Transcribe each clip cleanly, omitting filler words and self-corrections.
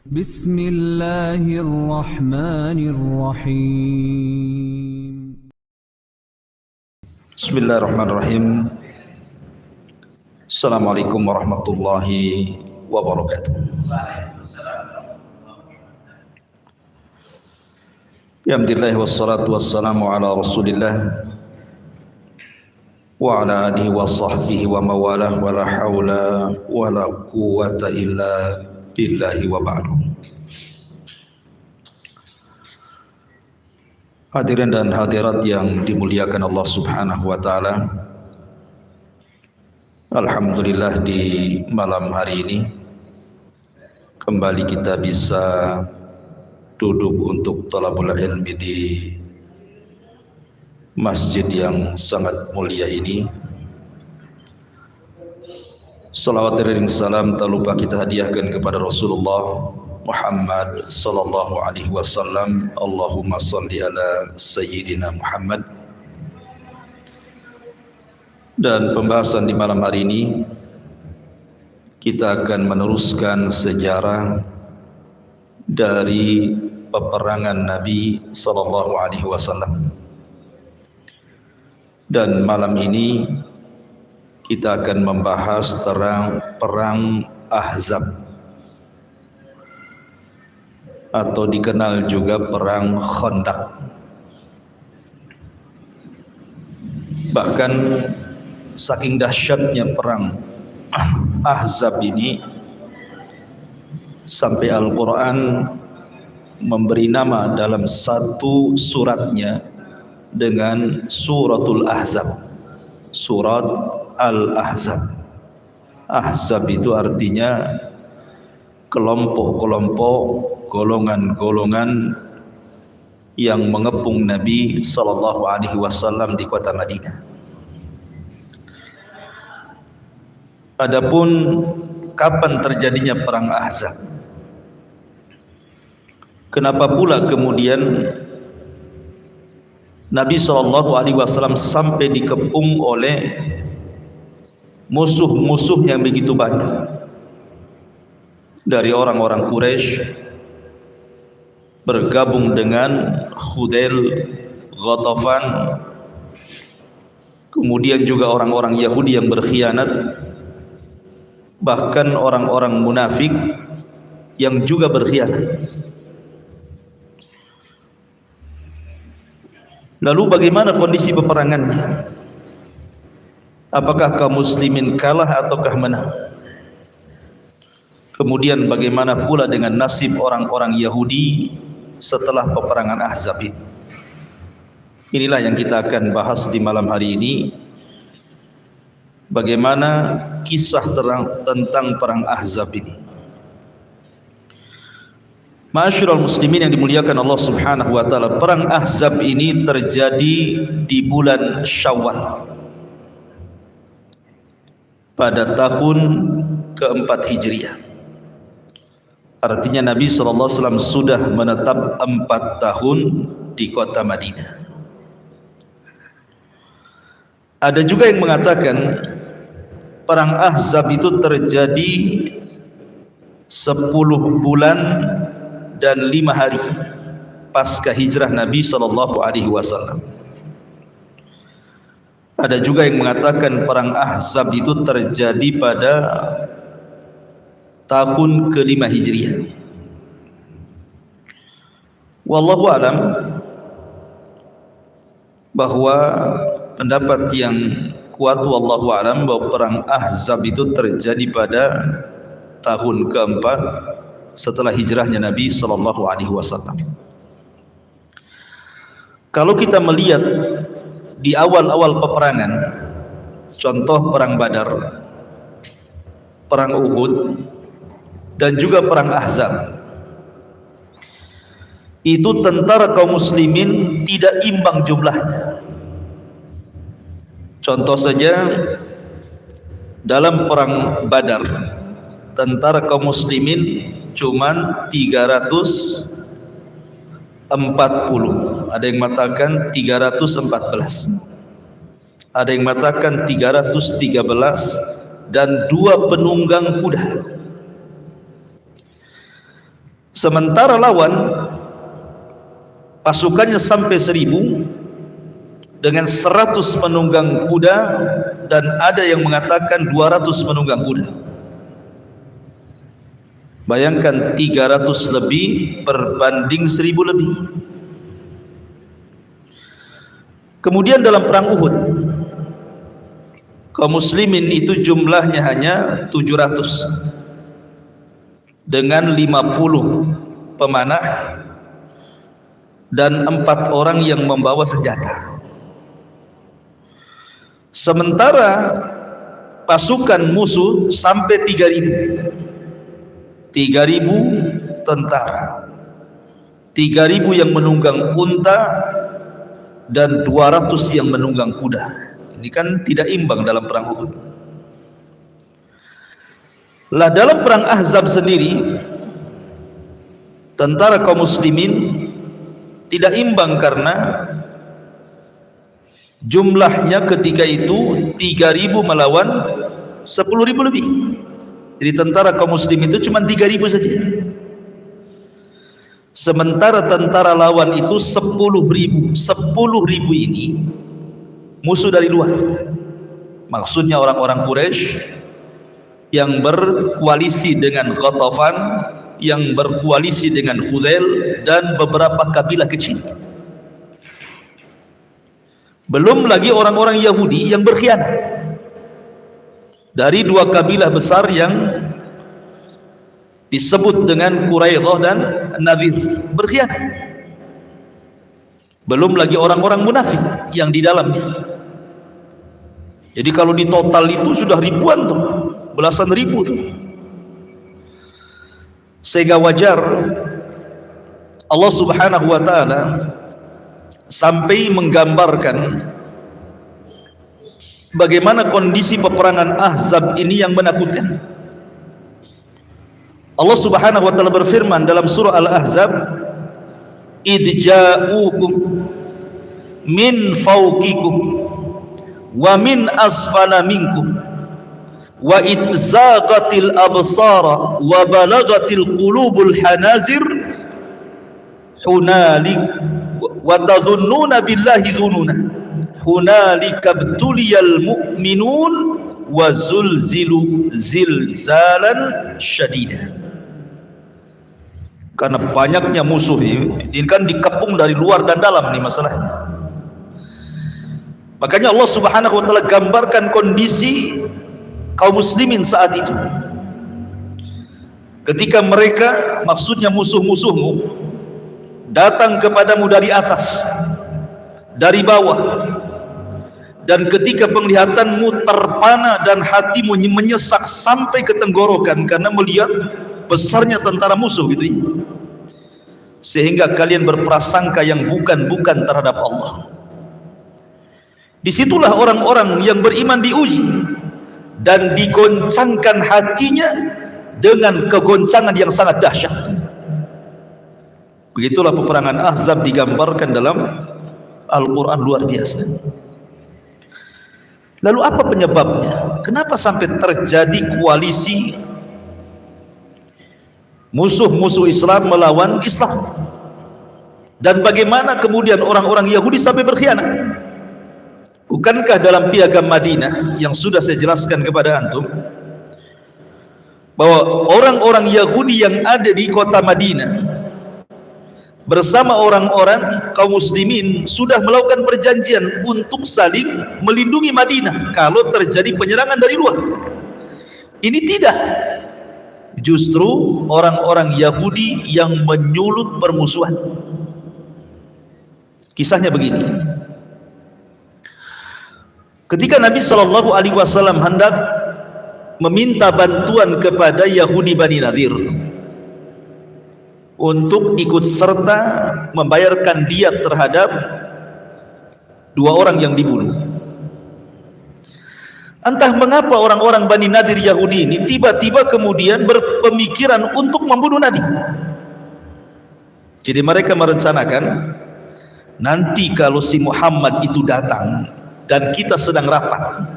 Bismillahirrahmanirrahim. Bismillahirrahmanirrahim. Assalamualaikum warahmatullahi wabarakatuh. Alhamdulillah wassalatu wassalamu ala Rasulillah wa ala alihi wa sahbihi wa mawalah wa la hawla wa la quwwata illa billahi wa ba'du. Hadirin dan hadirat yang dimuliakan Allah Subhanahu wa taala. Alhamdulillah di malam hari ini kembali kita bisa duduk untuk talabul ilmi di masjid yang sangat mulia ini. Salawat dan salam tak lupa kita hadiahkan kepada Rasulullah Muhammad sallallahu alaihi wasallam. Allahumma salli ala sayyidina Muhammad. Dan pembahasan di malam hari ini kita akan meneruskan sejarah dari peperangan Nabi sallallahu alaihi wasallam. Dan malam ini kita akan membahas tentang perang Ahzab atau dikenal juga perang Khandaq. Bahkan saking dahsyatnya perang Ahzab ini sampai Al-Quran memberi nama dalam satu suratnya dengan Suratul Ahzab. Surat Al-Ahzab. Ahzab itu artinya kelompok-kelompok, golongan-golongan yang mengepung Nabi sallallahu alaihi wasallam di kota Madinah. Adapun kapan terjadinya perang Ahzab? Kenapa pula kemudian Nabi SAW sampai dikepung oleh musuh-musuh yang begitu banyak, dari orang-orang Quraisy bergabung dengan Khudail, Ghatafan, kemudian juga orang-orang Yahudi yang berkhianat, bahkan orang-orang munafik yang juga berkhianat. Lalu bagaimana kondisi peperangannya? Apakah kaum muslimin kalah ataukah menang? Kemudian bagaimana pula dengan nasib orang-orang Yahudi setelah peperangan Ahzab ini? Inilah yang kita akan bahas di malam hari ini. Bagaimana kisah tentang perang Ahzab ini? Ma'asyiral muslimin yang dimuliakan Allah Subhanahu wa taala, perang Ahzab ini terjadi di bulan Syawal pada tahun keempat Hijriah. Artinya Nabi SAW sudah menetap 4 tahun di kota Madinah. Ada juga yang mengatakan perang Ahzab itu terjadi 10 bulan dan 5 hari pasca hijrah Nabi sallallahu alaihi wasallam. Ada juga yang mengatakan perang Ahzab itu terjadi pada tahun ke-5 Hijriah. Wallahu alam, bahwa pendapat yang kuat wallahu alam bahwa perang Ahzab itu terjadi pada tahun keempat setelah hijrahnya Nabi sallallahu alaihi wasallam. Kalau kita melihat di awal-awal peperangan, contoh perang Badar, perang Uhud, dan juga perang Ahzab, itu tentara kaum muslimin tidak imbang jumlahnya. Contoh saja dalam perang Badar, tentara kaum muslimin cuman 340, ada yang mengatakan 314, ada yang mengatakan 313, dan 2 penunggang kuda. Sementara lawan pasukannya sampai 1000 dengan 100 penunggang kuda, dan ada yang mengatakan 200 penunggang kuda. Bayangkan 300 lebih berbanding 1000 lebih. Kemudian dalam perang Uhud, kaum muslimin itu jumlahnya hanya 700 dengan 50 pemanah dan 4 orang yang membawa senjata. Sementara pasukan musuh sampai 3000 tentara, 3000 yang menunggang unta dan 200 yang menunggang kuda. Ini kan tidak imbang dalam perang Uhud. Lah dalam perang Ahzab sendiri, tentara kaum muslimin tidak imbang karena jumlahnya ketika itu 3000 melawan 10.000 lebih. Jadi tentara kaum muslim itu cuma 3000 saja. Sementara tentara lawan itu 10.000. 10.000 ini musuh dari luar. Maksudnya orang-orang Quraisy yang berkoalisi dengan Ghatafan, yang berkoalisi dengan Hudzail, dan beberapa kabilah kecil. Belum lagi orang-orang Yahudi yang berkhianat dari 2 kabilah besar yang disebut dengan Quraidah dan Nadir, berkhianat. Belum lagi orang-orang munafik yang di dalamnya. Jadi kalau di total itu sudah ribuan tuh, belasan ribu tuh. Sehingga wajar Allah Subhanahu wa taala sampai menggambarkan bagaimana kondisi peperangan Ahzab ini yang menakutkan. Allah Subhanahu wa taala berfirman dalam surah Al-Ahzab, idja'ukum min fawqikum wa min asfala minkum wa idzaqatil absara wa balagatil qulubul hanazir hunalik wa tadhunnuna billahi dhununa hunalika btuliyal mu'minun wa zulzilu zilzalan syadida. Karena banyaknya musuh ini kan dikepung dari luar dan dalam nih masalahnya. Makanya Allah Subhanahu wa taala gambarkan kondisi kaum muslimin saat itu. Ketika mereka, maksudnya musuh-musuhmu, datang kepadamu dari atas, dari bawah, dan ketika penglihatanmu terpana dan hatimu menyesak sampai ke tenggorokan karena melihat besarnya tentara musuh gitu ya, sehingga kalian berprasangka yang bukan-bukan terhadap Allah. Disitulah orang-orang yang beriman diuji dan digoncangkan hatinya dengan kegoncangan yang sangat dahsyat. Begitulah peperangan Ahzab digambarkan dalam Al-Quran, luar biasa. Lalu apa penyebabnya? Kenapa sampai terjadi koalisi musuh-musuh Islam melawan Islam? Dan bagaimana kemudian orang-orang Yahudi sampai berkhianat? Bukankah dalam piagam Madinah yang sudah saya jelaskan kepada antum bahwa orang-orang Yahudi yang ada di kota Madinah bersama orang-orang kaum muslimin sudah melakukan perjanjian untuk saling melindungi Madinah kalau terjadi penyerangan dari luar? Ini tidak, justru orang-orang Yahudi yang menyulut permusuhan. Kisahnya begini, ketika Nabi SAW hendak meminta bantuan kepada Yahudi Bani Nadir untuk ikut serta membayarkan diat terhadap 2 orang yang dibunuh, entah mengapa orang-orang Bani Nadir Yahudi ini tiba-tiba kemudian berpemikiran untuk membunuh Nabi. Jadi mereka merencanakan, nanti kalau si Muhammad itu datang dan kita sedang rapat,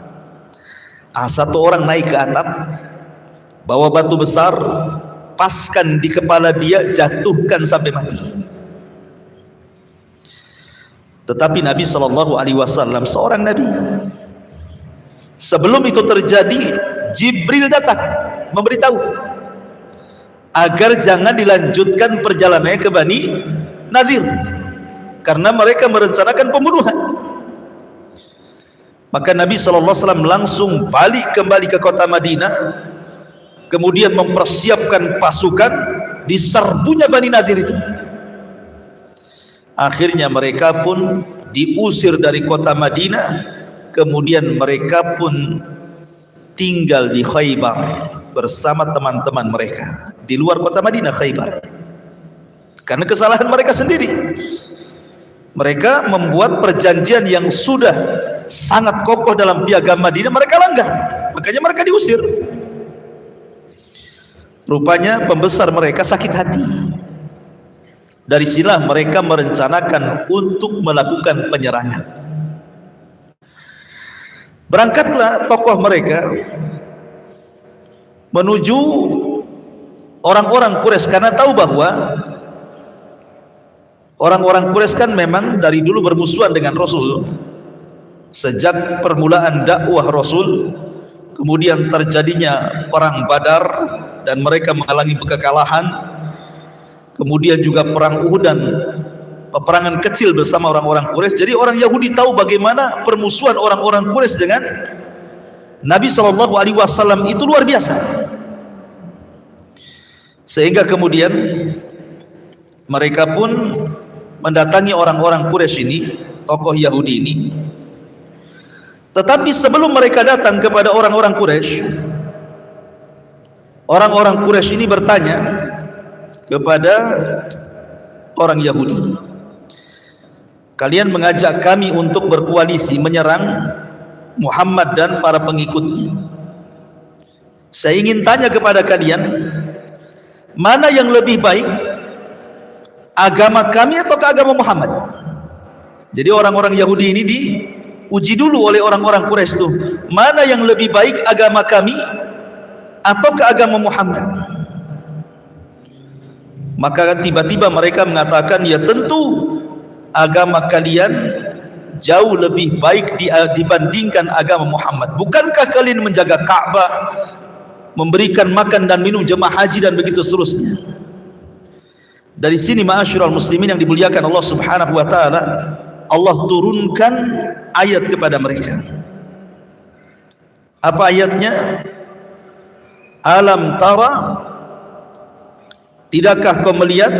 satu orang naik ke atap, bawa batu besar, paskan di kepala dia, jatuhkan sampai mati. Tetapi Nabi SAW seorang Nabi. Sebelum itu terjadi, Jibril datang memberitahu agar jangan dilanjutkan perjalanannya ke Bani Nadir, karena mereka merencanakan pembunuhan. Maka Nabi SAW langsung balik kembali ke kota Madinah, kemudian mempersiapkan pasukan di serbunya Bani Nadir itu. Akhirnya mereka pun diusir dari kota Madinah, kemudian mereka pun tinggal di Khaybar bersama teman-teman mereka di luar kota Madinah, Khaybar. Karena kesalahan mereka sendiri. Mereka membuat perjanjian yang sudah sangat kokoh dalam piagam Madinah, mereka langgar, makanya mereka diusir. Rupanya pembesar mereka sakit hati. Dari sinilah mereka merencanakan untuk melakukan penyerangan. Berangkatlah tokoh mereka menuju orang-orang Quraisy, karena tahu bahwa orang-orang Quraisy kan memang dari dulu bermusuhan dengan Rasul. Sejak permulaan dakwah Rasul, kemudian terjadinya perang Badar dan mereka mengalami kekalahan, kemudian juga perang Uhud dan peperangan kecil bersama orang-orang Quraisy. Jadi orang Yahudi tahu bagaimana permusuhan orang-orang Quraisy dengan Nabi SAW itu luar biasa, sehingga kemudian mereka pun mendatangi orang-orang Quraisy ini, tokoh Yahudi ini. Tetapi sebelum mereka datang kepada orang-orang Quraisy, orang-orang Quraisy ini bertanya kepada orang Yahudi, kalian mengajak kami untuk berkoalisi menyerang Muhammad dan para pengikutnya. Saya ingin tanya kepada kalian, mana yang lebih baik, agama kami atau agama Muhammad? Jadi orang-orang Yahudi ini diuji dulu oleh orang-orang Quraisy itu, mana yang lebih baik, agama kami atau ke agama Muhammad? Maka tiba-tiba mereka mengatakan, ya tentu agama kalian jauh lebih baik dibandingkan agama Muhammad. Bukankah kalian menjaga Ka'bah, memberikan makan dan minum jemaah haji dan begitu seterusnya? Dari sini ma'asyiral muslimin yang dimuliakan Allah Subhanahu wa taala, Allah turunkan ayat kepada mereka. Apa ayatnya? Alam tara, tidakkah kau melihat,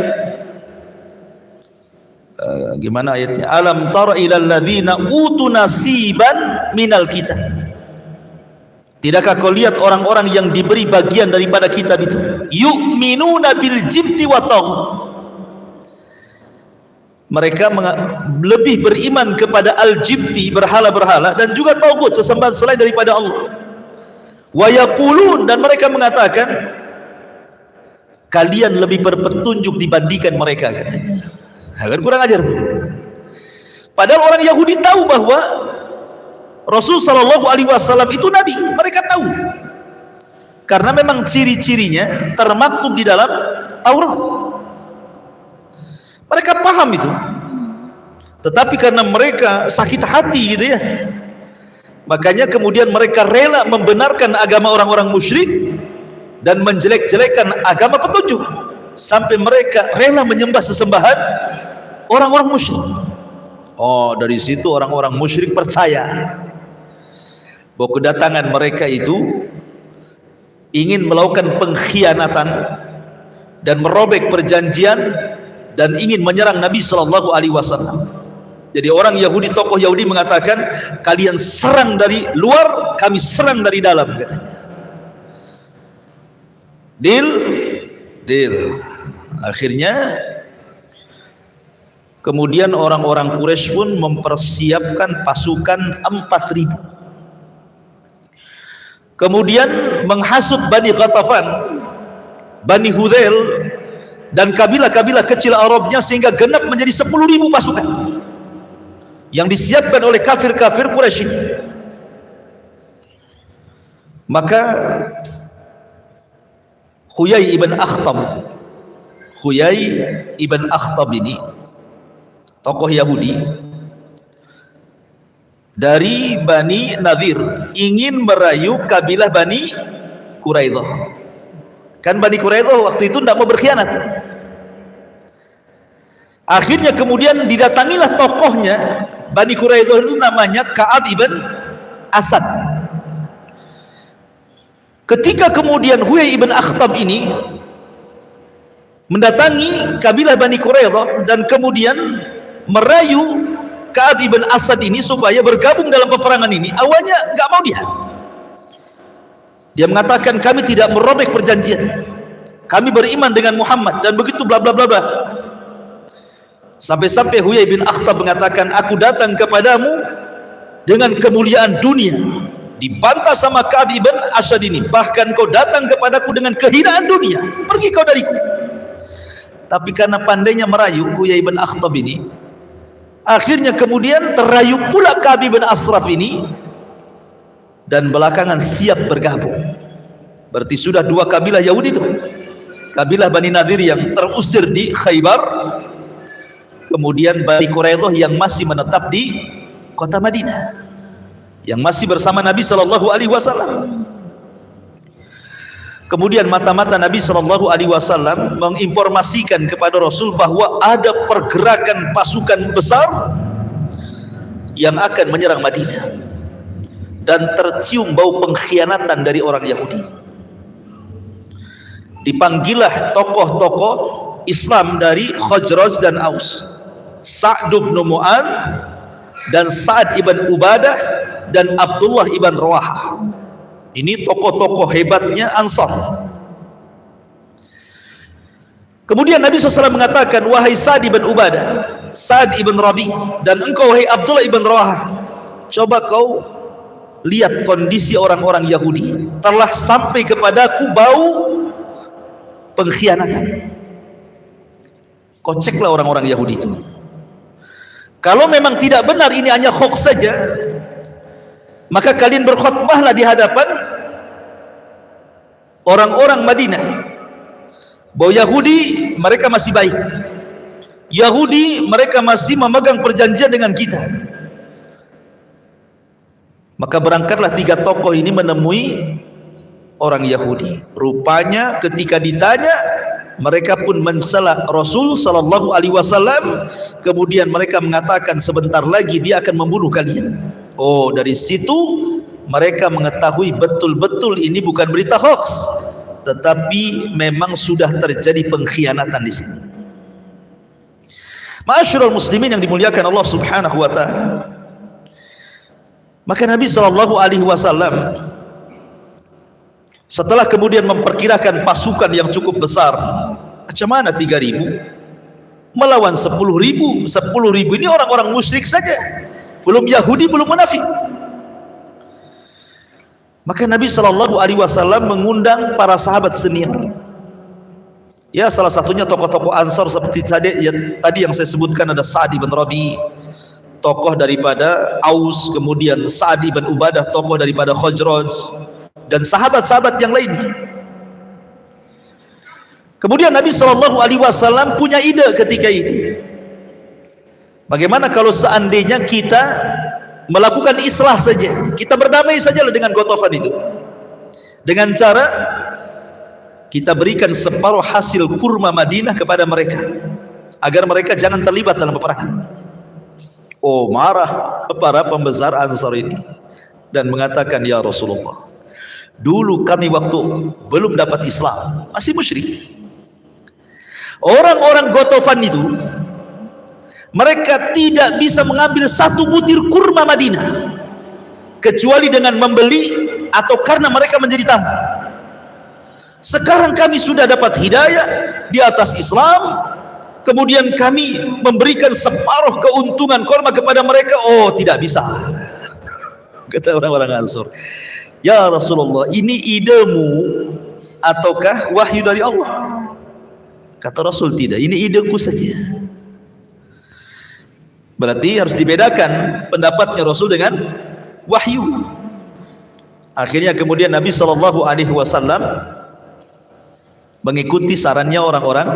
gimana ayatnya? Alam tara ilal ladzina utu nasiban minal kitab. Tidakkah kau lihat orang-orang yang diberi bagian daripada kitab itu? Yu'minuna bil jibti wa taghut. Mereka lebih beriman kepada al-jibti, berhala-berhala, dan juga taghut, sesembahan selain daripada Allah. Wa yaqulun, dan mereka mengatakan kalian lebih berpetunjuk dibandingkan mereka, katanya. Agar kurang ajar tuh. Padahal orang Yahudi tahu bahwa Rasul sallallahu alaihi wasallam itu nabi, mereka tahu. Karena memang ciri-cirinya termaktub di dalam Taurat. Mereka paham itu. Tetapi karena mereka sakit hati gitu ya, makanya kemudian mereka rela membenarkan agama orang-orang musyrik dan menjelek-jelekan agama petunjuk, sampai mereka rela menyembah sesembahan orang-orang musyrik. Oh, dari situ orang-orang musyrik percaya bahwa kedatangan mereka itu ingin melakukan pengkhianatan dan merobek perjanjian dan ingin menyerang Nabi sallallahu alaihi wasallam. Jadi orang Yahudi, tokoh Yahudi mengatakan, kalian serang dari luar, kami serang dari dalam, katanya. Deal. Akhirnya kemudian orang-orang Quraisy pun mempersiapkan pasukan 4.000. Kemudian menghasut Bani Ghatafan, Bani Hudzail, dan kabilah-kabilah kecil Arabnya, sehingga genap menjadi 10.000 pasukan yang disiapkan oleh kafir-kafir Quraisy ini. Maka Huyai ibn Akhtab. Huyai ibn Akhtab ini tokoh Yahudi dari Bani Nadir, ingin merayu kabilah Bani Quraidah. Kan Bani Quraidah waktu itu tidak mau berkhianat. Akhirnya kemudian didatangilah tokohnya Bani Quraidah itu, namanya Ka'ab ibn Asad. Ketika kemudian Huyai ibn Akhtab ini mendatangi kabilah Bani Quraidah dan kemudian merayu Ka'ab ibn Asad ini supaya bergabung dalam peperangan ini, awalnya nggak mau dia. Dia mengatakan, kami tidak merobek perjanjian, kami beriman dengan Muhammad dan begitu bla bla bla bla. Sampai-sampai Huyai bin Akhtab mengatakan, aku datang kepadamu dengan kemuliaan dunia, dibantah sama Ka'ab ibn Asad ini, bahkan kau datang kepadaku dengan kehinaan dunia, pergi kau dariku. Tapi karena pandainya merayu Huyai bin Akhtab ini, akhirnya kemudian terayu pula Ka'ab ibn Ashraf ini, dan belakangan siap bergabung. Berarti sudah dua kabilah Yahudi itu, kabilah Bani Nadir yang terusir di Khaybar, kemudian Bani Quraidah yang masih menetap di kota Madinah, yang masih bersama Nabi SAW. Kemudian mata-mata Nabi SAW menginformasikan kepada Rasul bahwa ada pergerakan pasukan besar yang akan menyerang Madinah, dan tercium bau pengkhianatan dari orang Yahudi. Dipanggillah tokoh-tokoh Islam dari Khazraj dan Aus, Sa'd bin Mu'adz dan Sa'ad ibn Ubadah dan Abdullah ibn Rawahah. Ini tokoh-tokoh hebatnya Ansar. Kemudian Nabi SAW mengatakan, wahai Sa'ad ibn Ubadah, Sa'ad ibn Rabi, dan engkau wahai Abdullah ibn Rawahah, coba kau lihat kondisi orang-orang Yahudi, telah sampai kepadaku bau pengkhianatan. Kau ceklah orang-orang Yahudi itu. Kalau memang tidak benar ini hanya hoax saja, maka kalian berkhutbahlah di hadapan orang-orang Madinah bahwa Yahudi mereka masih baik, Yahudi mereka masih memegang perjanjian dengan kita. Maka berangkatlah tiga tokoh ini menemui orang Yahudi. Rupanya ketika ditanya, mereka pun mencela Rasul SAW. Kemudian mereka mengatakan, sebentar lagi dia akan membunuh kalian. Oh, dari situ mereka mengetahui betul-betul ini bukan berita hoax, tetapi memang sudah terjadi pengkhianatan di sini. Ma'asyiral muslimin yang dimuliakan Allah Subhanahu wa taala. Maka Nabi SAW setelah kemudian memperkirakan pasukan yang cukup besar, macam mana 3.000 melawan 10.000? 10.000 ini orang-orang musyrik saja, belum Yahudi, belum munafik. Maka Nabi SAW mengundang para sahabat senior. Ya, salah satunya tokoh-tokoh Ansar seperti tadi yang saya sebutkan, ada Sa'ad ibn Rabi, tokoh daripada Aus, kemudian Sa'ad ibn Ubadah, tokoh daripada Khazraj, dan sahabat-sahabat yang lainnya. Kemudian Nabi SAW punya ide ketika itu, bagaimana kalau seandainya kita melakukan islah saja, kita berdamai saja dengan Ghatafan itu, dengan cara kita berikan separuh hasil kurma Madinah kepada mereka, agar mereka jangan terlibat dalam peperangan. Oh, marah para pembesar Ansar ini dan mengatakan, ya Rasulullah, dulu kami waktu belum dapat Islam masih musyrik. Orang-orang Ghatafan itu mereka tidak bisa mengambil satu butir kurma Madinah kecuali dengan membeli atau karena mereka menjadi tamu. Sekarang kami sudah dapat hidayah di atas Islam, kemudian kami memberikan separuh keuntungan kurma kepada mereka. Oh, tidak bisa, kata orang-orang Ansar. Ya Rasulullah, ini idemu ataukah wahyu dari Allah? Kata Rasul, tidak, ini ideku saja. Berarti harus dibedakan pendapatnya Rasul dengan wahyu. Akhirnya kemudian Nabi SAW mengikuti sarannya orang-orang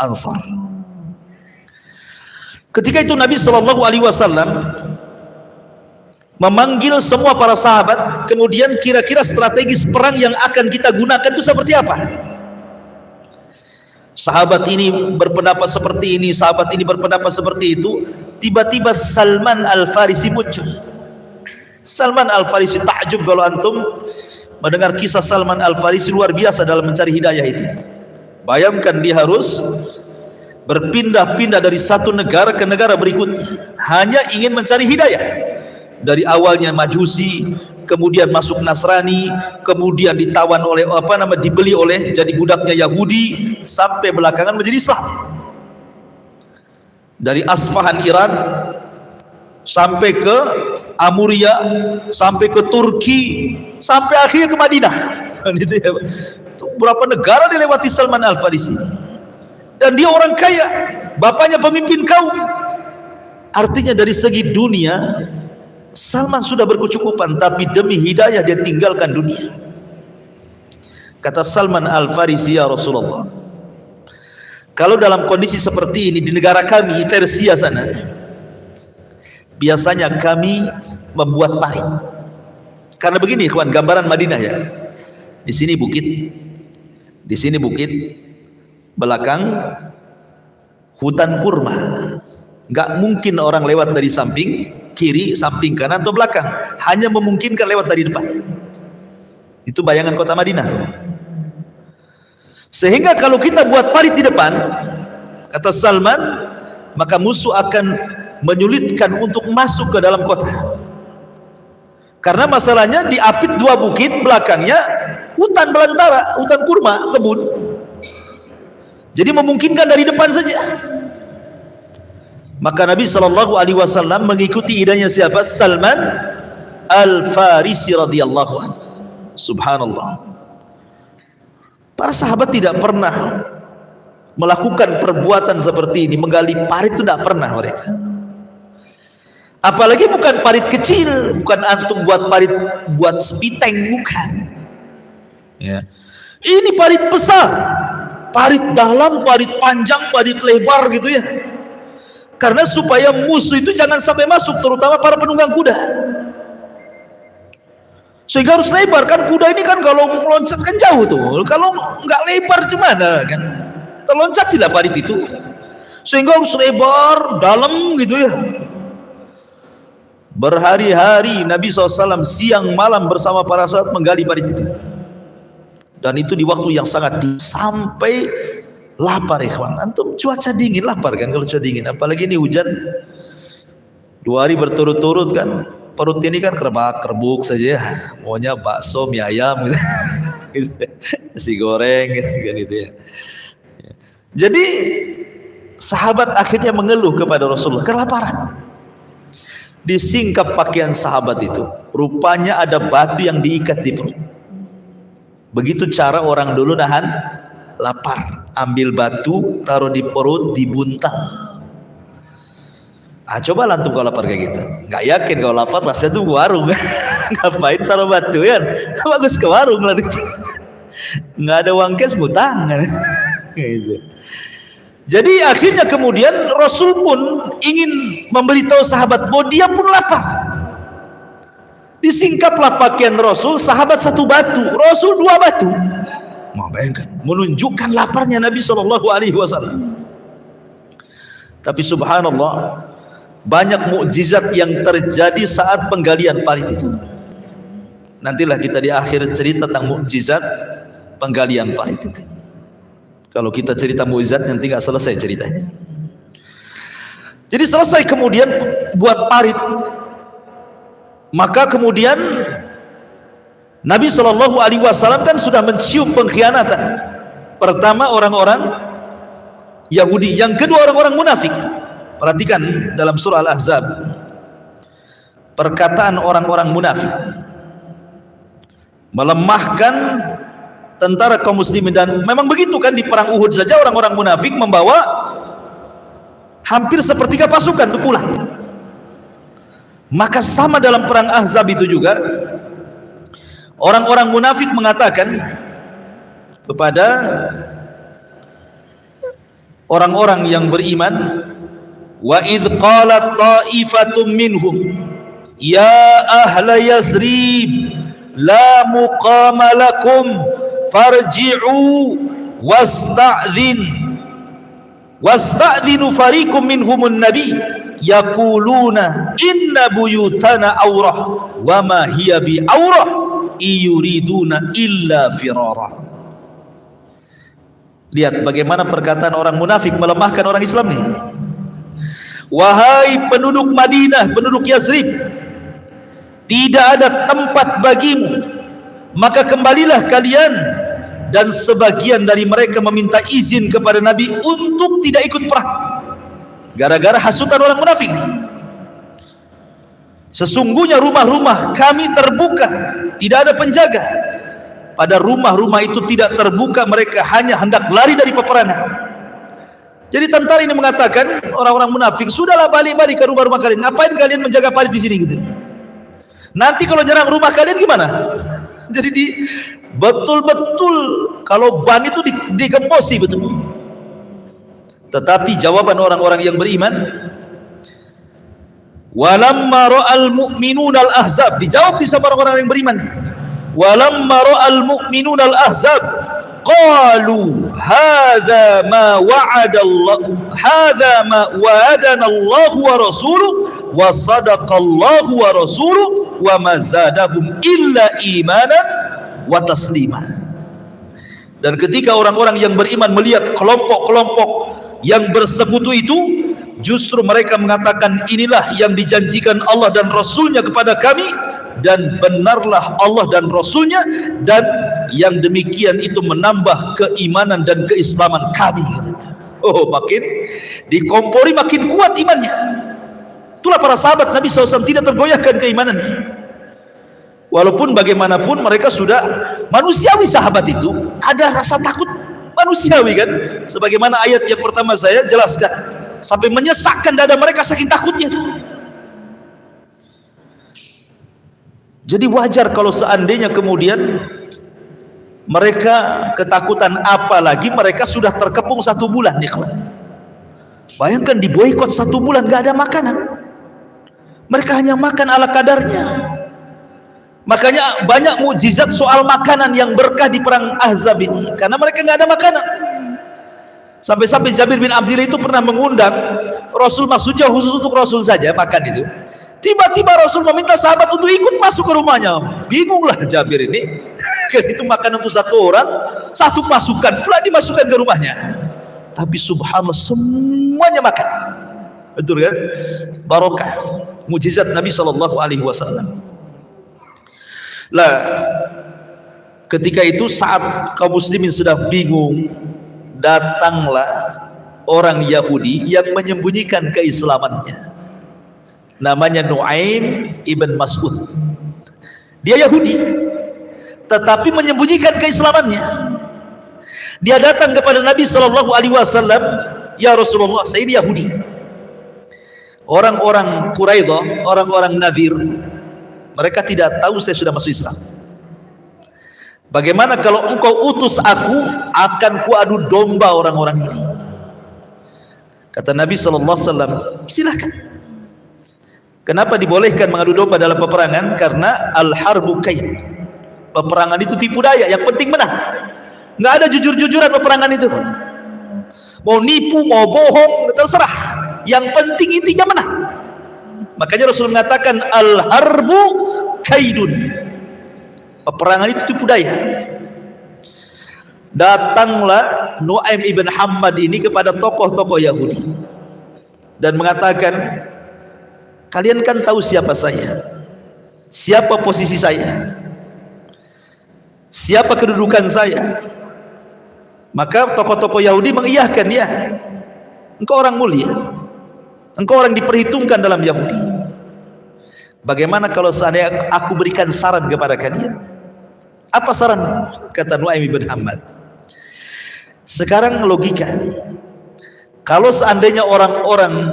Ansar. Ketika itu Nabi Shallallahu Alaihi Wasallam memanggil semua para sahabat, kemudian kira-kira strategis perang yang akan kita gunakan itu seperti apa? Sahabat ini berpendapat seperti ini, sahabat ini berpendapat seperti itu. Tiba-tiba Salman Al-Farisi muncul. Salman Al-Farisi, takjub kalau antum mendengar kisah Salman Al-Farisi, luar biasa dalam mencari hidayah itu. Bayangkan dia harus berpindah-pindah dari satu negara ke negara berikutnya hanya ingin mencari hidayah. Dari awalnya Majusi, kemudian masuk Nasrani, kemudian ditawan oleh dibeli oleh jadi budaknya Yahudi, sampai belakangan menjadi Islam. Dari Asfahan Iran sampai ke Amuria, sampai ke Turki, sampai akhirnya ke Madinah. Berapa negara dilewati Salman Al-Farisi. Dan dia orang kaya, bapaknya pemimpin kaum. Artinya dari segi dunia Salman sudah berkecukupan, tapi demi hidayah dia tinggalkan dunia. Kata Salman Al-Farisi, ya Rasulullah, kalau dalam kondisi seperti ini di negara kami Persia sana, biasanya kami membuat parit. Karena begini ikhwan, gambaran Madinah ya. Di sini bukit, belakang hutan kurma. Enggak mungkin orang lewat dari samping kiri, samping kanan atau belakang, hanya memungkinkan lewat dari depan. Itu bayangan kota Madinah tuh. Sehingga kalau kita buat parit di depan, kata Salman, maka musuh akan menyulitkan untuk masuk ke dalam kota. Karena masalahnya diapit dua bukit, belakangnya hutan belantara, hutan kurma, kebun. Jadi memungkinkan dari depan saja. Maka Nabi Shallallahu Alaihi Wasallam mengikuti idenya siapa? Salman Al-Farisi radhiyallahu anhu. Subhanallah. Para sahabat tidak pernah melakukan perbuatan seperti ini, menggali parit itu tidak pernah mereka. Apalagi bukan parit kecil, bukan antum buat parit buat sepiteng, bukan. Ya. Ini parit besar, parit dalam, parit panjang, parit lebar gitu ya. Karena supaya musuh itu jangan sampai masuk, terutama para penunggang kuda. Sehingga harus lebar, kan kuda ini kan kalau meloncat kan jauh tuh. Kalau nggak lebar gimana kan? Terloncat tidak parit itu. Sehingga harus lebar, dalam gitu ya. Berhari-hari Nabi SAW siang malam bersama para sahabat menggali parit itu. Dan itu di waktu yang sangat sampai lapar ikhwan. Antum cuaca dingin lapar kan kalau cuaca dingin, apalagi ini hujan 2 hari berturut-turut kan, perut ini kan kerbuk saja, maunya bakso, mie ayam gitu. Nasi goreng gitu ya. Jadi sahabat akhirnya mengeluh kepada Rasulullah kelaparan. Disingkap pakaian sahabat itu, rupanya ada batu yang diikat di perut. Begitu cara orang dulu nahan lapar, ambil batu taruh di perut, dibuntal. Coba antum kalau lapar kayak gitu, nggak yakin kalau lapar pasti tuh ke warung. Ngapain taruh batu kan, bagus ke warung lah. Nggak ada uang cash, ngutang gitu. Jadi akhirnya kemudian Rasul pun ingin memberitahu sahabat bahwa dia pun lapar. Disingkaplah pakaian Rasul, sahabat 1 batu, Rasul 2 batu. Bayangkan, menunjukkan laparnya Nabi Shallallahu Alaihi Wasallam. Tapi subhanallah, banyak mukjizat yang terjadi saat penggalian parit itu. Nantilah kita di akhir cerita tentang mukjizat penggalian parit itu. Kalau kita cerita mukjizat nanti nggak selesai ceritanya. Jadi selesai kemudian buat parit, maka kemudian Nabi Shallallahu Alaihi Wasallam kan sudah mencium pengkhianatan. Pertama orang-orang Yahudi, yang kedua orang-orang munafik. Perhatikan dalam surah Al-Ahzab, perkataan orang-orang munafik melemahkan tentara kaum muslimin. Dan memang begitu kan, di perang Uhud saja orang-orang munafik membawa hampir sepertiga pasukan untuk pulang. Maka sama dalam perang Ahzab itu juga orang-orang munafik mengatakan, kepada orang-orang yang beriman, wa idh qalat ta'ifatum minhum ya ahla Yathrib la muqama lakum farji'u wasta'dhinu fariqum minhumun nabi yaquluna inna buyutana awrah wa ma hiya bi awrah iyuriduna illa firara. Lihat bagaimana perkataan orang munafik melemahkan orang Islam nih. Wahai penduduk Madinah, penduduk Yathrib, tidak ada tempat bagimu, maka kembalilah kalian. Dan sebagian dari mereka meminta izin kepada Nabi untuk tidak ikut perang, gara-gara hasutan orang munafik nih. Sesungguhnya rumah-rumah kami terbuka, tidak ada penjaga. Pada rumah-rumah itu tidak terbuka, mereka hanya hendak lari dari peperangan. Jadi tentara ini mengatakan, orang-orang munafik, sudahlah balik-balik ke rumah-rumah kalian. Ngapain kalian menjaga parit di sini gitu? Nanti kalau nyerang rumah kalian gimana? Jadi betul-betul kalau ban itu digembosi betul. Tetapi jawaban orang-orang yang beriman, walamma ra'al mu'minuna al-ahzab, dijawab di sama orang-orang yang beriman. Walamma ra'al mu'minuna al-ahzab qalu hadza ma wa'adana Allah wa rasuluhu wa sadaqa Allah wa rasuluhu wa ma zadahum illa imanan wa taslima. Dan ketika orang-orang yang beriman melihat kelompok-kelompok yang bersekutu itu, justru mereka mengatakan inilah yang dijanjikan Allah dan Rasulnya kepada kami, dan benarlah Allah dan Rasulnya, dan yang demikian itu menambah keimanan dan keislaman kami. Oh, makin dikompori, makin kuat imannya. Itulah para sahabat Nabi SAW, tidak tergoyahkan keimanannya. Walaupun bagaimanapun mereka sudah manusiawi, sahabat itu ada rasa takut manusiawi kan, sebagaimana ayat yang pertama saya jelaskan, sampai menyesakkan dada mereka saking takutnya itu. Jadi wajar kalau seandainya kemudian mereka ketakutan, apalagi mereka sudah terkepung 1 bulan ya kawan. Bayangkan diboikot 1 bulan gak ada makanan, mereka hanya makan ala kadarnya. Makanya banyak mukjizat soal makanan yang berkah di perang Ahzab ini, karena mereka nggak ada makanan. Sampai-sampai Jabir bin Abdillah itu pernah mengundang Rasul, maksudnya khusus untuk Rasul saja makan itu. Tiba-tiba Rasul meminta sahabat untuk ikut masuk ke rumahnya. Bingunglah Jabir ini, karena itu makan untuk 1 orang, 1 pasukan pula dimasukkan ke rumahnya. Tapi subhanallah semuanya makan. Betul kan? Barokah, mukjizat Nabi SAW. Lah, ketika itu saat kaum muslimin sudah bingung, datanglah orang Yahudi yang menyembunyikan keislamannya. Namanya Nu'aim ibn Mas'ud. Dia Yahudi, tetapi menyembunyikan keislamannya. Dia datang kepada Nabi SAW, ya Rasulullah, saya ini Yahudi. Orang-orang Quraidah, orang-orang Nadir, mereka tidak tahu saya sudah masuk Islam. Bagaimana kalau engkau utus aku, akan kuadu domba orang-orang ini. Kata Nabi SAW, silakan. Kenapa dibolehkan mengadu domba dalam peperangan? Karena al-harbu kaid, peperangan itu tipu daya, yang penting menang. Nggak ada jujur-jujuran peperangan itu. Mau nipu, mau bohong, terserah, yang penting intinya menang. Makanya Rasul mengatakan al-harbu kaidun, peperangan itu tipu daya. Datanglah Nu'aim ibn Hammad ini kepada tokoh-tokoh Yahudi dan mengatakan, kalian kan tahu siapa saya, siapa posisi saya, siapa kedudukan saya. Maka tokoh-tokoh Yahudi mengiyahkan, ya, engkau orang mulia, engkau orang diperhitungkan dalam Yahudi. Bagaimana kalau seandainya aku berikan saran kepada kalian? Apa saran? Kata Nu'aim bin Hammad, sekarang logika, kalau seandainya orang-orang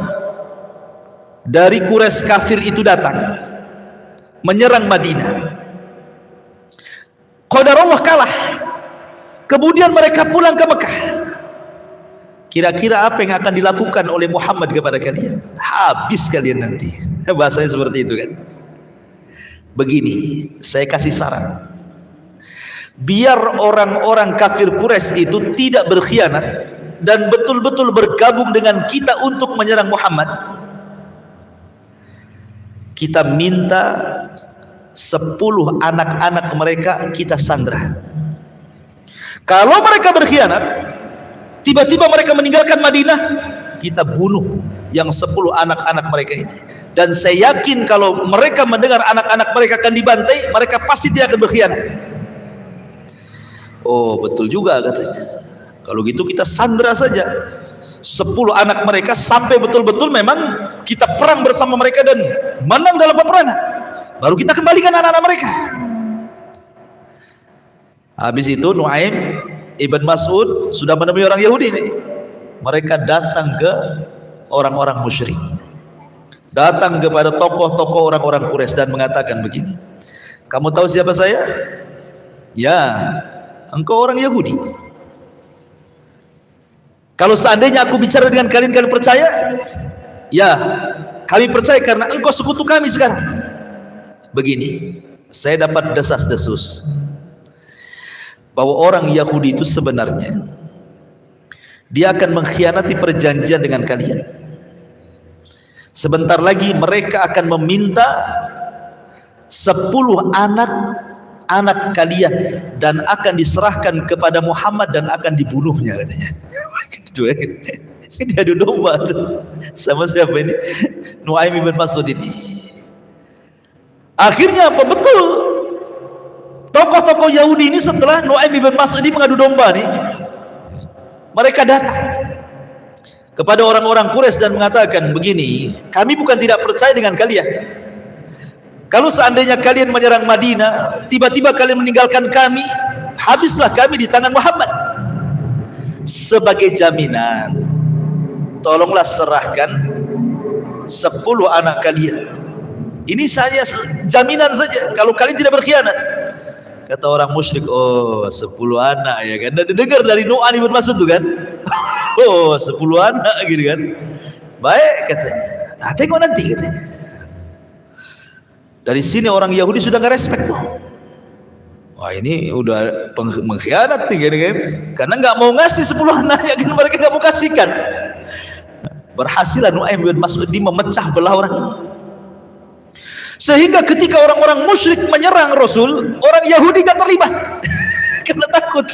dari Quraisy kafir itu datang menyerang Madinah, qadarullah kalah, Kemudian mereka pulang ke Mekah. Kira-kira apa yang akan dilakukan oleh Muhammad kepada kalian? Habis kalian nanti. Bahasanya seperti itu kan. Begini, saya kasih saran. Biar orang-orang kafir Quraisy itu tidak berkhianat dan betul-betul bergabung dengan kita untuk menyerang Muhammad. Kita minta 10 anak-anak mereka kita sandra. Kalau mereka berkhianat, tiba-tiba mereka meninggalkan Madinah, kita bunuh yang 10 anak-anak mereka ini. Dan saya yakin kalau mereka mendengar anak-anak mereka akan dibantai, mereka pasti tidak akan berkhianat. Oh, betul juga katanya. Kalau gitu kita sandra saja 10 anak mereka sampai betul-betul memang kita perang bersama mereka dan menang dalam peperangan. Baru kita kembalikan anak-anak mereka. Habis itu Nuaim Ibn Mas'ud sudah menemui orang Yahudi ini. Mereka datang ke orang-orang musyrik, datang kepada tokoh-tokoh orang-orang Quraisy dan mengatakan begini, kamu tahu siapa saya? Ya, engkau orang Yahudi. Kalau seandainya aku bicara dengan kalian, kalian percaya? Ya, kami percaya karena engkau sekutu kami sekarang. Begini, saya dapat desas-desus bahwa orang Yahudi itu sebenarnya dia akan mengkhianati perjanjian dengan kalian. Sebentar lagi mereka akan meminta 10 anak kalian dan akan diserahkan kepada Muhammad dan akan dibunuhnya katanya. Gitu ya. Ini adu domba tuh. Sama siapa ini? Nuaim ibn Mas'ud ini. Akhirnya apa? Betul. Tokoh-tokoh Yahudi ini setelah Nuaim ibn Mas'ud ini mengadu domba nih, mereka datang kepada orang-orang Quraisy dan mengatakan begini, kami bukan tidak percaya dengan kalian. Kalau seandainya kalian menyerang Madinah, tiba-tiba kalian meninggalkan kami, habislah kami di tangan Muhammad. Sebagai jaminan, tolonglah serahkan 10 anak kalian. Ini saja jaminan saja, kalau kalian tidak berkhianat. Kata orang musyrik, oh 10 anak ya kan. Dan dengar dari Nu'an ibn Mas'ud tuh kan. Oh 10 anak gitu kan. Baik katanya. Nah tengok nanti katanya. Dari sini orang Yahudi sudah nggak respect tuh. Wah ini udah mengkhianat nih kan. Karena nggak mau ngasih 10 anaknya kan, mereka nggak mau kasihkan. Berhasil Nu'aim bin Mas'ud memecah belah orang ini. Sehingga ketika orang-orang musyrik menyerang Rasul, orang Yahudi nggak terlibat. Karena takut.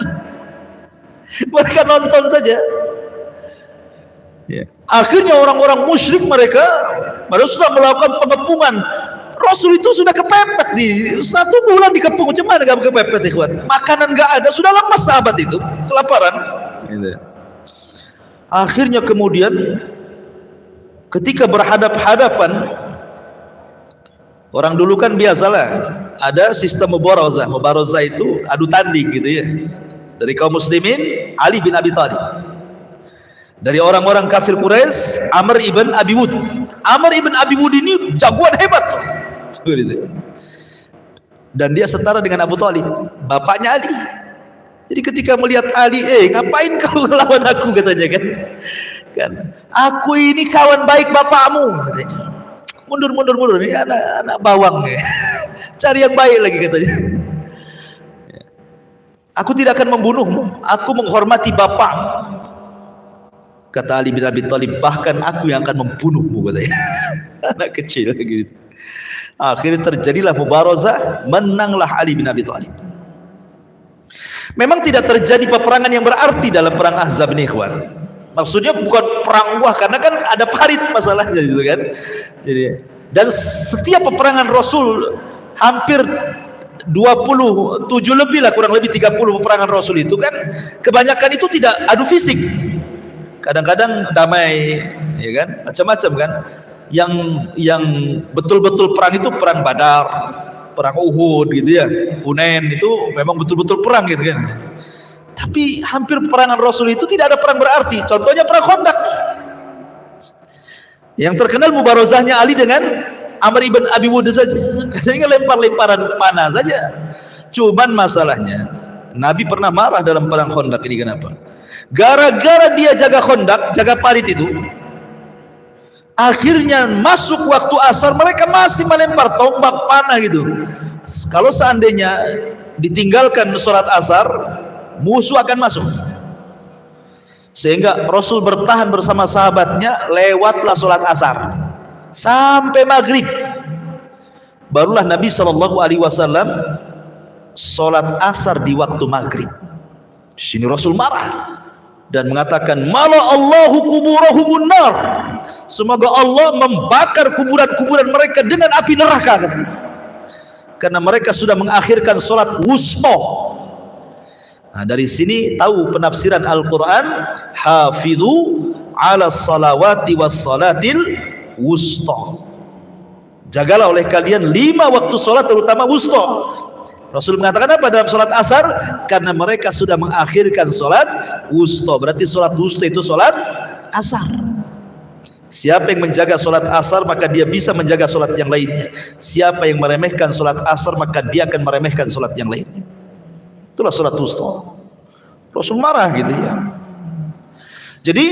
Mereka nonton saja. Ya. Akhirnya orang-orang musyrik mereka sudah melakukan pengepungan. Rasul itu sudah kepepet di 1 bulan dikepung, macam mana nggak kepepet ikhwan? Makanan nggak ada, sudah lemas sahabat itu, kelaparan. Gitu. Akhirnya kemudian ketika berhadap-hadapan, orang dulu kan biasalah ada sistem mubarazah. Mubarazah itu adu tanding gitu ya. Dari kaum muslimin Ali bin Abi Thalib. Dari orang-orang kafir Quraisy Amr ibn Abi Wud. Amr ibn Abi Wud ini jagoan hebat tuh. Dan dia setara dengan Abu Thalib, bapaknya Ali. Jadi ketika melihat Ali, ngapain kau melawan aku katanya kan. Aku ini kawan baik bapakmu katanya. Mundur ini anak bawang nih. Cari yang baik lagi katanya. Aku tidak akan membunuhmu, aku menghormati bapakmu. Kata Ali bin Abi Thalib, bahkan aku yang akan membunuhmu katanya. Anak kecil gitu. Akhirnya terjadilah mubarazah, menanglah Ali bin Abi Thalib. Memang tidak terjadi peperangan yang berarti dalam perang Ahzab ini ikhwan. Maksudnya bukan perang wah, karena kan ada parit masalahnya gitu kan. Jadi, dan setiap peperangan Rasul hampir 27 lebih lah, kurang lebih 30 peperangan Rasul itu kan kebanyakan itu tidak adu fisik. Kadang-kadang damai ya kan, macam-macam kan. Yang betul-betul perang itu perang Badar, perang Uhud gitu ya. Hunain itu memang betul-betul perang gitu kan. Tapi hampir peperangan Rasul itu tidak ada perang berarti. Contohnya perang Khandaq. Yang terkenal mubarazahnya Ali dengan Amr ibn Abi Wud saja. Katanya lempar-lemparan panah saja. Cuman masalahnya Nabi pernah marah dalam perang Khandaq ini. Kenapa? Gara-gara dia jaga Khandaq, jaga parit itu, akhirnya masuk waktu asar mereka masih melempar tombak panah gitu. Kalau seandainya ditinggalkan sholat asar, musuh akan masuk. Sehingga Rasul bertahan bersama sahabatnya, lewatlah sholat asar sampai maghrib. Barulah Nabi SAW sholat asar di waktu maghrib. Di sini Rasul marah dan mengatakan, "Mala Allahu kuburahumun nar." Semoga Allah membakar kuburan-kuburan mereka dengan api neraka, katanya. Karena mereka sudah mengakhirkan sholat wusta. Nah, dari sini tahu penafsiran Al-Quran, hafidhu ala salawati was salatil wusta. Jagalah oleh kalian 5 waktu sholat, terutama wusta. Rasul mengatakan apa dalam sholat asar? Karena mereka sudah mengakhirkan sholat wusta. Berarti sholat wusta itu sholat asar. Siapa yang menjaga sholat asar, maka dia bisa menjaga sholat yang lainnya. Siapa yang meremehkan sholat asar, maka dia akan meremehkan sholat yang lainnya. Itulah sholat wusta. Rasul marah gitu ya. Jadi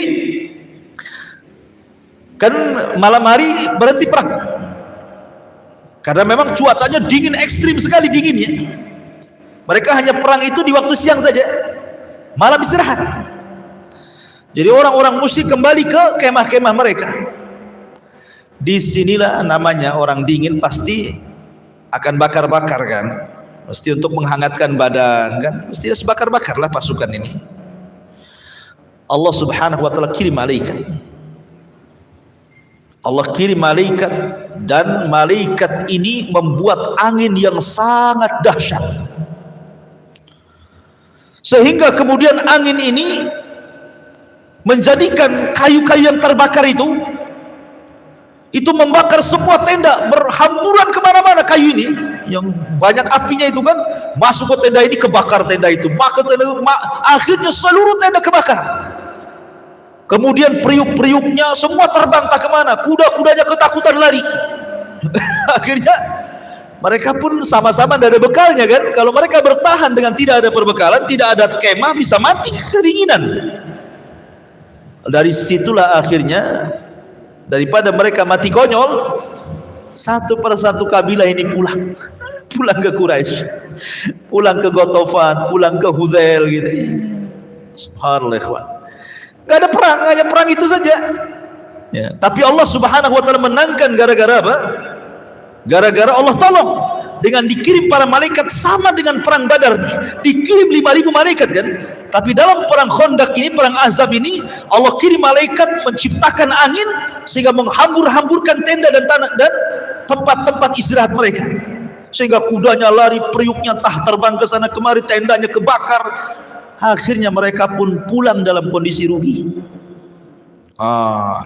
kan malam hari berhenti perang, karena memang cuacanya dingin, ekstrim sekali dinginnya. Mereka hanya perang itu di waktu siang saja, malam istirahat. Jadi orang-orang musyrik kembali ke kemah-kemah mereka. Disinilah namanya orang dingin pasti akan bakar-bakar kan, mesti untuk menghangatkan badan kan, mesti bakar-bakarlah pasukan ini. Allah Subhanahu wa taala kirim malaikat. Allah kirim malaikat, dan malaikat ini membuat angin yang sangat dahsyat, sehingga kemudian angin ini menjadikan kayu-kayu yang terbakar itu membakar semua tenda, berhamburan kemana-mana kayu ini yang banyak apinya itu kan, masuk ke tenda ini, kebakar tenda itu, bakar tenda itu, akhirnya seluruh tenda kebakar. Kemudian periuk-periuknya semua terbang tak kemana, kuda-kudanya ketakutan lari. Akhirnya mereka pun sama-sama tidak ada bekalnya kan. Kalau mereka bertahan dengan tidak ada perbekalan, tidak ada kemah, bisa mati kedinginan. Dari situlah akhirnya, daripada mereka mati konyol, satu persatu kabilah ini pulang ke Quraisy, pulang ke Ghatafan, pulang ke Hudzail gitu. Subhanallah ikhwan. Gak ada perang, hanya perang itu saja ya. Tapi Allah Subhanahu wa taala menangkan gara-gara apa? Gara-gara Allah tolong dengan dikirim para malaikat, sama dengan perang Badar nih, dikirim 5.000 malaikat kan. Tapi dalam perang Khandaq ini, perang Ahzab ini, Allah kirim malaikat menciptakan angin sehingga menghambur-hamburkan tenda dan tanah dan tempat-tempat istirahat mereka, sehingga kudanya lari, periuknya terbang ke sana kemari, tendanya kebakar. Akhirnya mereka pun pulang dalam kondisi rugi.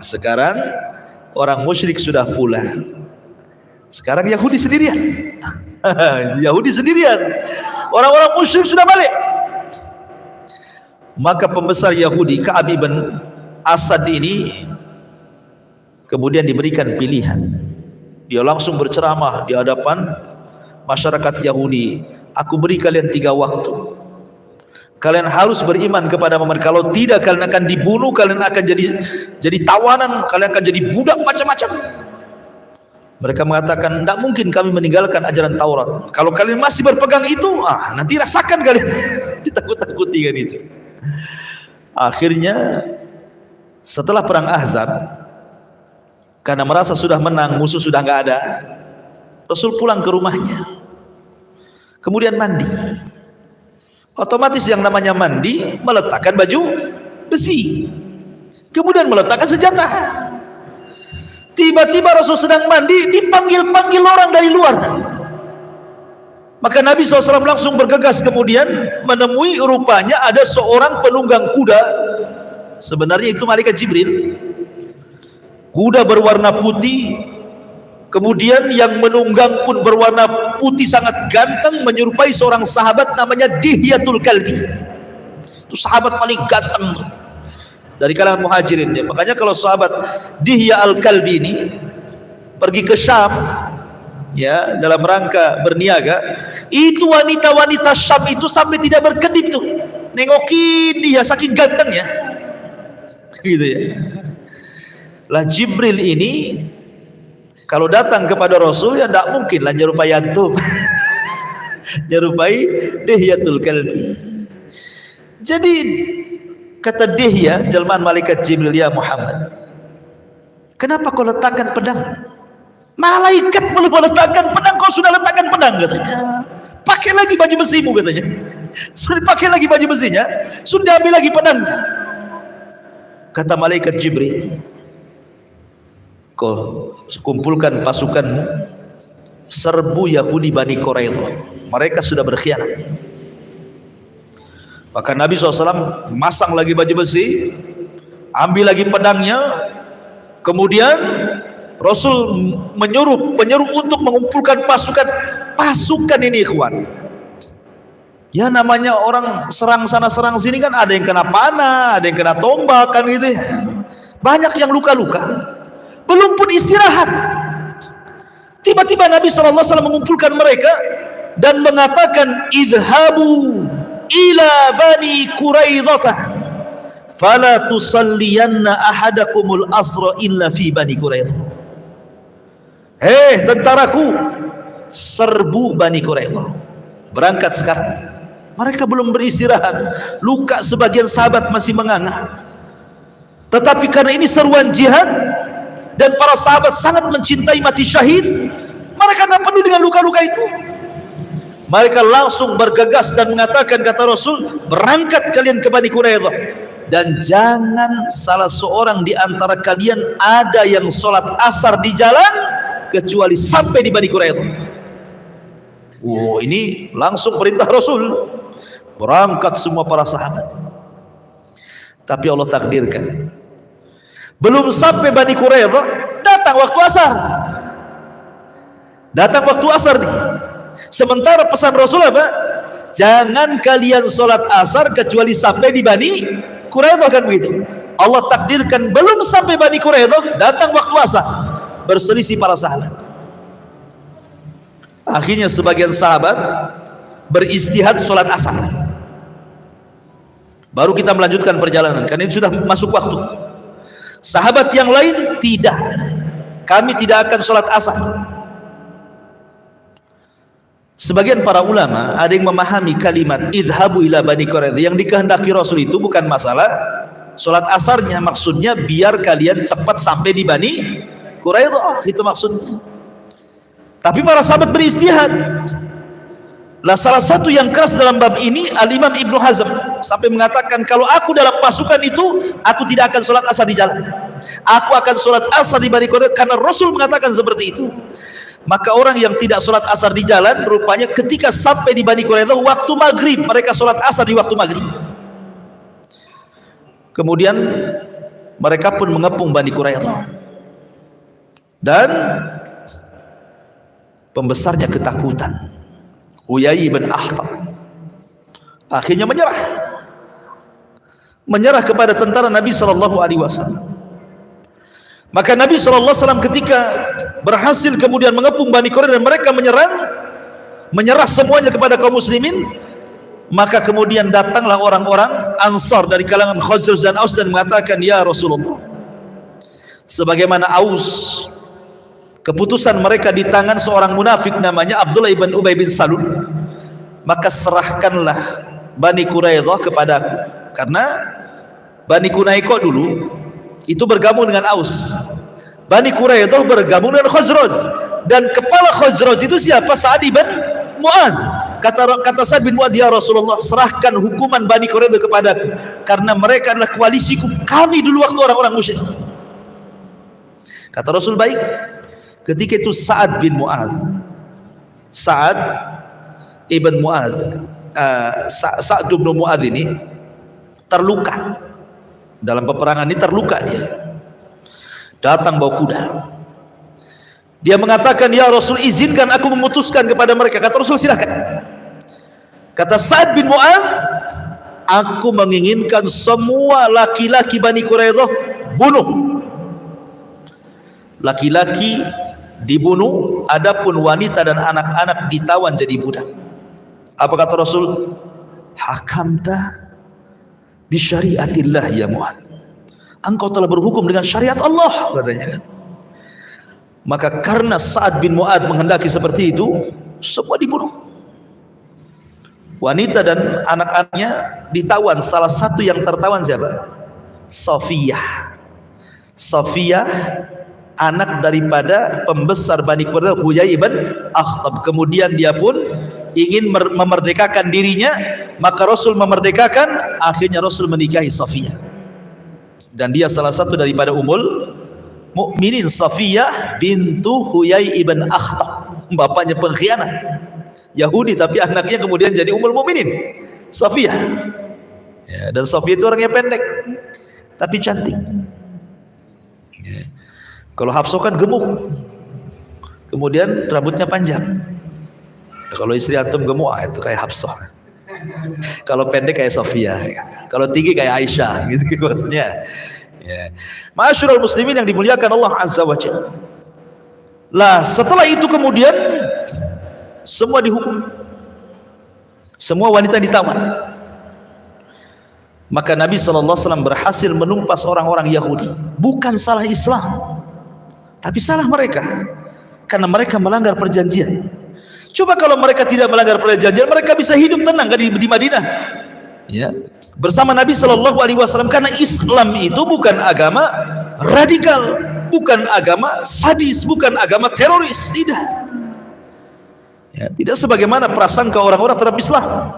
Sekarang orang musyrik sudah pulang, sekarang Yahudi sendirian. Yahudi sendirian, orang-orang musyrik sudah balik. Maka pembesar Yahudi Ka'ab bin Asad ini kemudian diberikan pilihan. Dia langsung berceramah di hadapan masyarakat Yahudi, "Aku beri kalian 3 waktu. Kalian harus beriman kepada Muhammad. Kalau tidak, kalian akan dibunuh, kalian akan jadi tawanan, kalian akan jadi budak, macam-macam." Mereka mengatakan, "Tidak mungkin kami meninggalkan ajaran Taurat. Kalau kalian masih berpegang itu, nanti rasakan kalian." Ditakut-takuti kan itu. Akhirnya setelah perang Ahzab, karena merasa sudah menang, musuh sudah nggak ada, Rasul pulang ke rumahnya, kemudian mandi. Otomatis yang namanya mandi meletakkan baju besi, kemudian meletakkan senjata. Tiba-tiba Rasul sedang mandi, dipanggil-panggil orang dari luar. Maka Nabi SAW langsung bergegas, kemudian menemui, rupanya ada seorang penunggang kuda. Sebenarnya itu malaikat Jibril. Kuda berwarna putih, kemudian yang menunggang pun berwarna putih sangat ganteng, menyerupai seorang sahabat namanya Dihyatul Kalbi. Itu sahabat paling ganteng tuh dari kalangan muhajirin ya. Makanya kalau sahabat Dihya al-Kalbi ini pergi ke Syam, ya, dalam rangka berniaga, itu wanita-wanita Syam itu sampai tidak berkedip tuh, nengokin dia saking gantengnya, gitu ya. Lah Jibril ini kalau datang kepada Rasul ya tidak mungkin lah nyerupai antum, nyerupai Dihyatul Kalbi. Jadi kata Dihya, jelmaan malaikat Jibril, ya Muhammad, kenapa kau letakkan pedang? Malaikat belum meletakkan pedang, kau sudah letakkan pedang, katanya. Pakai lagi baju besimu, katanya. Sudah pakai lagi baju besinya, sudah ambil lagi pedang. Kata malaikat Jibril, kau kumpulkan pasukanmu, serbu Yahudi Bani Quraidah, mereka sudah berkhianat. Maka Nabi SAW masang lagi baju besi, ambil lagi pedangnya, kemudian Rasul menyuruh untuk mengumpulkan pasukan ini, ikhwan. Ya namanya orang serang sana serang sini kan, ada yang kena panah, ada yang kena tombak kan gitu ya. Banyak yang luka-luka, belum pun istirahat. Tiba-tiba Nabi SAW mengumpulkan mereka dan mengatakan, idhabu ila Bani Quraidah fala tusalliyanna ahadakumul asra illa fi Bani Quraidah. Hei tentaraku, serbu Bani Quraidah, berangkat sekarang. Mereka belum beristirahat, luka sebagian sahabat masih menganga. Tetapi karena ini seruan jihad dan para sahabat sangat mencintai mati syahid, mereka nggak peduli dengan luka-luka itu. Mereka langsung bergegas dan mengatakan, kata Rasul, berangkat kalian ke Bani Quraidah, dan jangan salah seorang di antara kalian ada yang sholat asar di jalan kecuali sampai di Bani Quraidah. Ini langsung perintah Rasul, berangkat semua para sahabat. Tapi Allah takdirkan, belum sampai Bani Quraidah, datang waktu asar. Datang waktu asar nih. Sementara pesan Rasul apa? Jangan kalian sholat asar kecuali sampai di Bani Quraidah, kan begitu. Allah takdirkan belum sampai Bani Quraidah, datang waktu asar. Berselisih para sahabat. Akhirnya sebagian sahabat beristihad sholat asar. Baru kita melanjutkan perjalanan, karena ini sudah masuk waktu. Sahabat yang lain tidak, kami tidak akan sholat asar. Sebagian para ulama ada yang memahami kalimat idhabu ila Bani Quraidah, yang dikehendaki Rasul itu bukan masalah sholat asarnya, maksudnya biar kalian cepat sampai di Bani Quraidah, itu maksudnya. Tapi para sahabat beristihad. Lah salah satu yang keras dalam bab ini Al-Imam Ibnu Hazm sampai mengatakan, kalau aku dalam pasukan itu, aku tidak akan sholat asar di jalan, aku akan sholat asar di Bani Quraidah, karena Rasul mengatakan seperti itu. Maka orang yang tidak sholat asar di jalan, rupanya ketika sampai di Bani Quraidah waktu maghrib, mereka sholat asar di waktu maghrib. Kemudian mereka pun mengepung Bani Quraidah, dan pembesarnya ketakutan, Huyai bin Akhtab, akhirnya menyerah kepada tentara Nabi SAW. Maka Nabi SAW ketika berhasil kemudian mengepung Bani Quraidah dan mereka menyerah semuanya kepada kaum muslimin, maka kemudian datanglah orang-orang Ansar dari kalangan Khazraj dan Aus dan mengatakan, ya Rasulullah, sebagaimana Aus, keputusan mereka di tangan seorang munafik namanya Abdullah ibn Ubay bin Salul, maka serahkanlah Bani Quraidah kepadaku. Karena Bani Quraidah dulu itu bergabung dengan Aus, Bani Quraidah bergabung dengan Khazraj, dan kepala Khazraj itu siapa? Sa'ad bin Mu'adz. Kata Sa'ad bin Mu'adz, ya Rasulullah, serahkan hukuman Bani Quraidah kepadaku, karena mereka adalah koalisiku, kami dulu waktu orang-orang musyrik. Kata Rasul, baik. Ketika itu Sa'ad bin Mu'adz, Sa'ad ibn Mu'adz, Sa'ad bin Mu'adz ini terluka. Dalam peperangan ini terluka dia. Datang bawa kuda. Dia mengatakan, ya Rasul, izinkan aku memutuskan kepada mereka. Kata Rasul, silakan. Kata Sa'ad bin Mu'adz, aku menginginkan semua laki-laki Bani Quraidah bunuh. Laki-laki dibunuh, adapun wanita dan anak-anak ditawan jadi budak. Apa kata Rasul? Hakamta bi syariatillah ya Mu'adz. Engkau telah berhukum dengan syariat Allah, katanya. Maka karena Sa'ad bin Mu'adz menghendaki seperti itu, semua dibunuh. Wanita dan anak-anaknya ditawan. Salah satu yang tertawan siapa? Safiyah. Safiyah, anak daripada pembesar Bani Quraisyah Huyai bin Akhtab. Kemudian dia pun ingin memerdekakan dirinya, maka Rasul memerdekakan. Akhirnya Rasul menikahi Safiyah, dan dia salah satu daripada Ummul Mukminin, Safiyah bintu Huyai ibn Akhtab. Bapaknya pengkhianat Yahudi, tapi anaknya kemudian jadi Ummul Mukminin, Safiyah. Ya, dan Safiyah itu orangnya pendek tapi cantik. Ya. Kalau Hafsah kan gemuk, kemudian rambutnya panjang. Ya, kalau istri antum gemuk, itu kayak Hafsah. Kalau pendek kayak Safiyah, kalau tinggi kayak Aisyah, gitu maksudnya. Ya. Ma'asyiral muslimin yang dimuliakan Allah Azza wa Jalla. Lah setelah itu kemudian semua dihukum, semua wanita ditawan. Maka Nabi SAW berhasil menumpas orang-orang Yahudi. Bukan salah Islam, tapi salah mereka, karena mereka melanggar perjanjian. Coba kalau mereka tidak melanggar perjanjian, mereka bisa hidup tenang di Madinah, ya, bersama Nabi SAW. Karena Islam itu bukan agama radikal, bukan agama sadis, bukan agama teroris, tidak. Ya, tidak sebagaimana prasangka orang-orang terhadap Islam.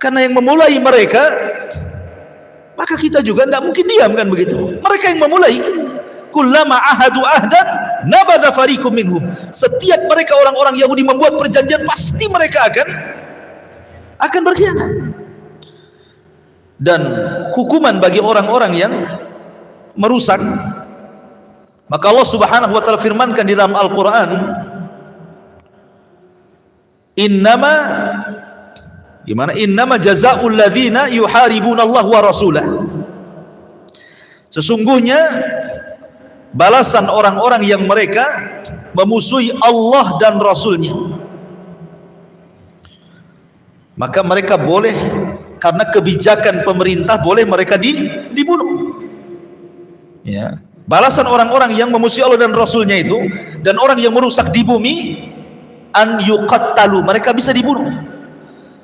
Karena yang memulai mereka, maka kita juga tidak mungkin diam, kan begitu. Mereka yang memulai. Kullama ahadu ahdan nabadha fariqum minhum. Setiap mereka orang-orang Yahudi membuat perjanjian, pasti mereka akan berkhianat. Dan hukuman bagi orang-orang yang merusak, maka Allah Subhanahu wa taala firmankan di dalam Al-Qur'an, Innama jazaa'ul ladzina yuharibuna Allah wa rasulah. Sesungguhnya balasan orang-orang yang mereka memusuhi Allah dan Rasulnya, maka mereka boleh, karena kebijakan pemerintah, boleh mereka dibunuh. Ya. Balasan orang-orang yang memusuhi Allah dan Rasulnya itu, dan orang yang merusak di bumi, an yuqattalu, mereka bisa dibunuh.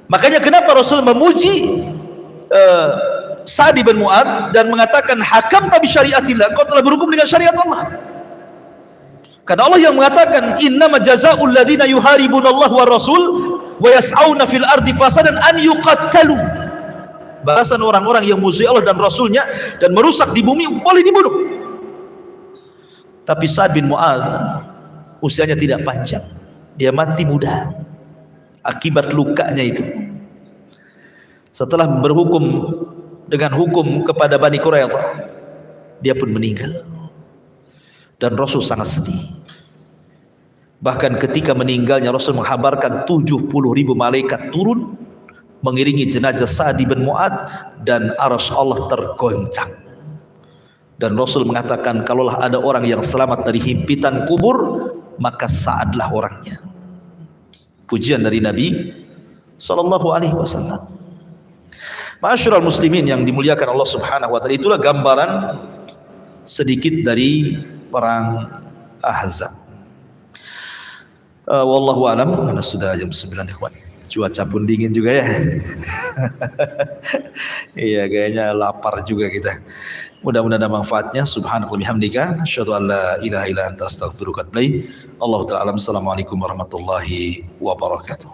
Makanya kenapa Rasul memuji Sa'ad bin Mu'adz dan mengatakan hakamta bi syariatillah, kau telah berhukum dengan syariat Allah. Karena Allah yang mengatakan innama jazaa'ul ladzina yuharibuna Allah wa rasul wa yas'auna fil ardi fasadan an yuqattalu. Balasan orang-orang yang musuhi Allah dan Rasulnya dan merusak di bumi boleh dibunuh. Tapi Sa'ad bin Mu'adz usianya tidak panjang, dia mati muda akibat lukanya itu. Setelah berhukum dengan hukum kepada Bani Quraisyah, dia pun meninggal. Dan Rasul sangat sedih. Bahkan ketika meninggalnya, Rasul menghabarkan 70.000 malaikat turun mengiringi jenazah Sa'ad bin Mu'adz, dan arsy Allah tergoncang. Dan Rasul mengatakan, kalaulah ada orang yang selamat dari himpitan kubur, maka Sa'adlah orangnya. Pujian dari Nabi sallallahu alaihi wasallam. Ma'asyiral muslimin yang dimuliakan Allah Subhanahu wa taala, itulah gambaran sedikit dari perang Ahzab. Wallahu alam, karena sudah jam 9 ikhwan. Cuaca pun dingin juga ya. Iya, kayaknya lapar juga kita. Mudah-mudahan ada manfaatnya. Subhanallah bihamdika, asyhadu an la ilaha illa anta astaghfiruka wa atubu ilaik. Allahu ta'ala alam. Assalamualaikum warahmatullahi wabarakatuh.